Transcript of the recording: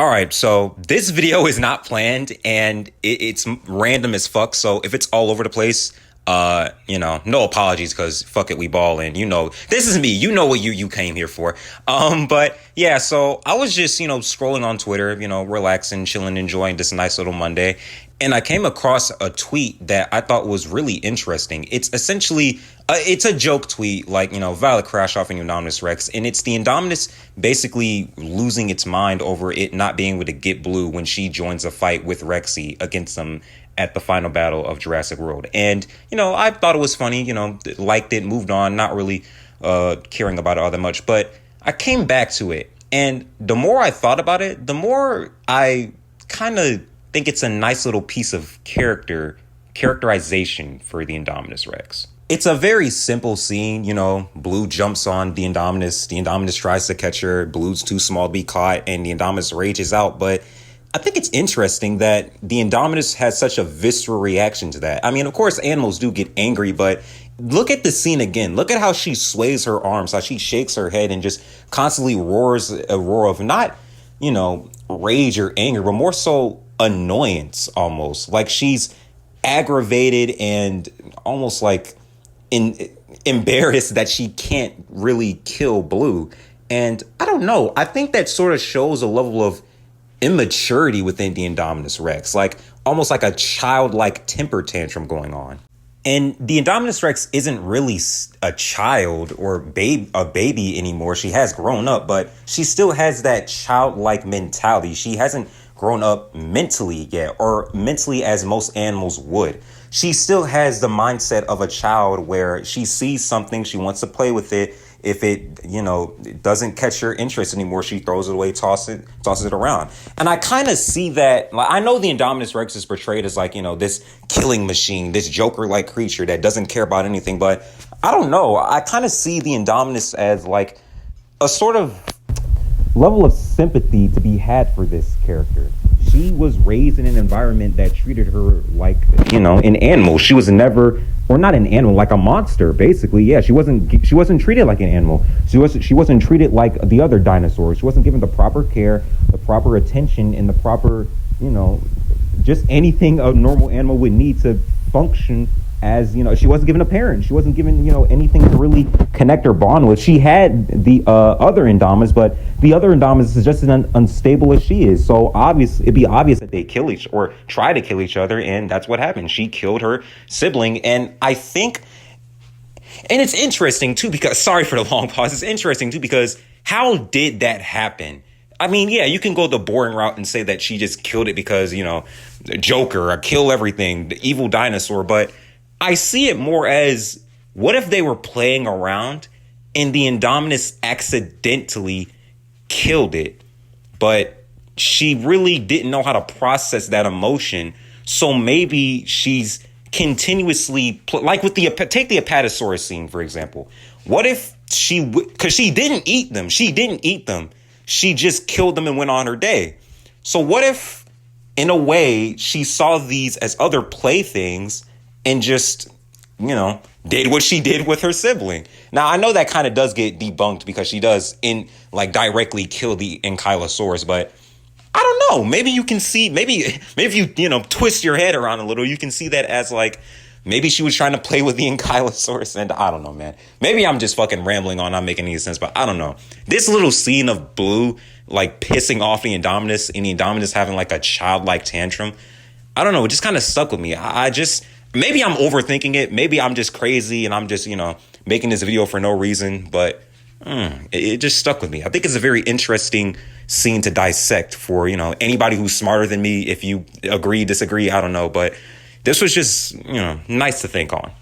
All right, so this video is not planned and it's random as fuck. So if it's all over the place, no apologies because fuck it, we ball and this is me. You know what you came here for. But yeah, so I was just, scrolling on Twitter, relaxing, chilling, enjoying this nice little Monday. And I came across a tweet that I thought was really interesting. It's essentially, it's a joke tweet, like, Violet crash off in Indominus Rex. And it's the Indominus basically losing its mind over it not being able to get blue when she joins a fight with Rexy against them at the final battle of Jurassic World. And, I thought it was funny, liked it, moved on, not really caring about it all that much. But I came back to it. And the more I thought about it, the more I kind of think it's a nice little piece of characterization for the Indominus Rex. It's a very simple scene, Blue jumps on the Indominus tries to catch her, Blue's too small to be caught, and the Indominus rages out. But I think it's interesting that the Indominus has such a visceral reaction to that. I mean, of course, animals do get angry, but look at the scene again. Look at how she sways her arms, how she shakes her head and just constantly roars a roar of not, rage or anger, but more so annoyance almost. Like she's aggravated and almost like embarrassed that she can't really kill Blue. And I don't know. I think that sort of shows a level of immaturity within the Indominus Rex, like almost like a childlike temper tantrum going on. And the Indominus Rex isn't really a child or a baby anymore. She has grown up, but she still has that childlike mentality. She hasn't grown up mentally yet, or mentally as most animals would. She still has the mindset of a child where she sees something, she wants to play with it. If it, it doesn't catch her interest anymore, she throws it away, tosses it around. And I kind of see that. Like, I know the Indominus Rex is portrayed as like, this killing machine, this Joker-like creature that doesn't care about anything. But I don't know. I kind of see the Indominus as like a sort of level of sympathy to be had for this character. She was raised in an environment that treated her like, an animal. She was never, or not an animal, like a monster, basically. Yeah, she wasn't treated like an animal. She wasn't treated like the other dinosaurs. She wasn't given the proper care, the proper attention, and the proper, just anything a normal animal would need to function as, she wasn't given a parent. She wasn't given, anything to really connect or bond with. She had the other Indominus, but the other Indominus is just as unstable as she is. So it'd be obvious that they kill or try to kill each other. And that's what happened. She killed her sibling. And I think, and it's interesting too, because sorry for the long pause. It's interesting too, because how did that happen? I mean, yeah, you can go the boring route and say that she just killed it because, Joker or kill everything, the evil dinosaur. But I see it more as, what if they were playing around and the Indominus accidentally killed it, but she really didn't know how to process that emotion. So maybe she's continuously, like with take the Apatosaurus scene, for example. What if because she didn't eat them. She just killed them and went on her day. So what if, in a way, she saw these as other playthings and just, did what she did with her sibling. Now, I know that kind of does get debunked because she does directly kill the Ankylosaurus, but I don't know. Maybe you can see, maybe if you, twist your head around a little, you can see that as like, maybe she was trying to play with the Ankylosaurus, and I don't know, man. Maybe I'm just fucking rambling on, not making any sense, but I don't know. This little scene of Blue, like, pissing off the Indominus, and the Indominus having, like, a childlike tantrum, I don't know, it just kind of stuck with me. Maybe I'm overthinking it. Maybe I'm just crazy, and I'm just, making this video for no reason, but it just stuck with me. I think it's a very interesting scene to dissect for, anybody who's smarter than me. If you agree, disagree, I don't know, but this was just, nice to think on.